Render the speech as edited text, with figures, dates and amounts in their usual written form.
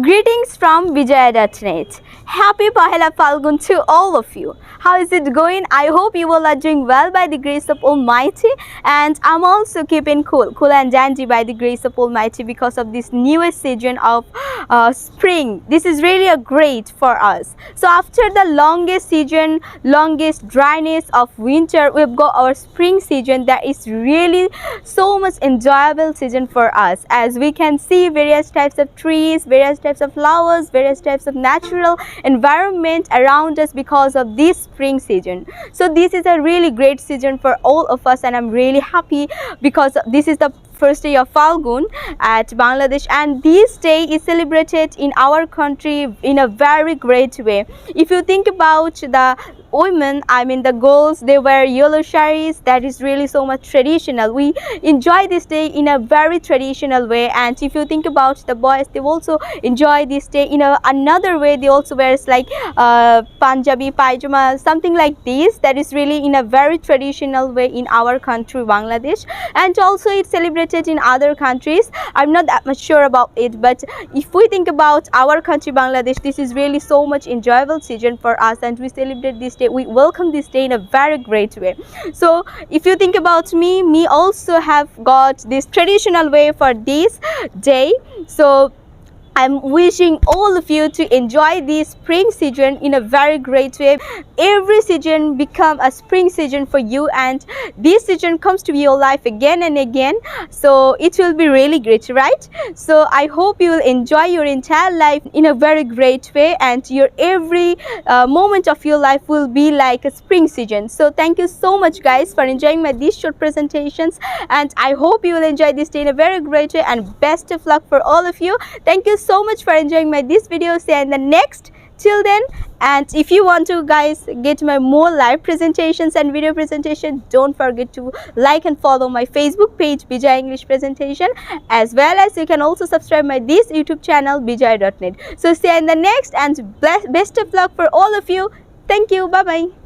Greetings from Vijaya.net. Happy Pohela Falgun to all of you. How is it going? I hope you all are doing well by the grace of Almighty, and I'm also keeping cool and dandy by the grace of Almighty because of this newest season of spring. This is really a great for us. So after the longest season, longest dryness of winter, we've got our spring season that is really so much enjoyable season for us, as we can see various types of trees, various types of flowers, various types of natural environment around us because of this spring season. So this is a really great season for all of us, and I'm really happy because this is the first day of Falgun at Bangladesh, and this day is celebrated in our country in a very great way. If you think about the women, I mean the girls, they wear yellow saris. That is really so much traditional. We enjoy this day in a very traditional way. And if you think about the boys, they also enjoy this day in another way. They also wear like Punjabi pajama, something like this, that is really in a very traditional way in our country Bangladesh. And also it's celebrated in other countries. I'm not that much sure about it, but if we think about our country Bangladesh, this is really so much enjoyable season for us, and we celebrate this day, we welcome this day in a very great way. So if you think about me also have got this traditional way for this day. So I'm wishing all of you to enjoy this spring season in a very great way. Every season become a spring season for you, and this season comes to your life again and again. So it will be really great, right? So I hope you will enjoy your entire life in a very great way, and your every moment of your life will be like a spring season. So thank you so much guys for enjoying these short presentations, and I hope you will enjoy this day in a very great way, and best of luck for all of you. Thank you so much for enjoying this video. See you in the next. Till then, and if you want to guys get my more live presentations and video presentation, don't forget to like and follow my Facebook page Vijaya English Presentation, as well as you can also subscribe my this YouTube channel Vijaya.net. So see you in the next, and best of luck for all of you. Thank you. Bye bye.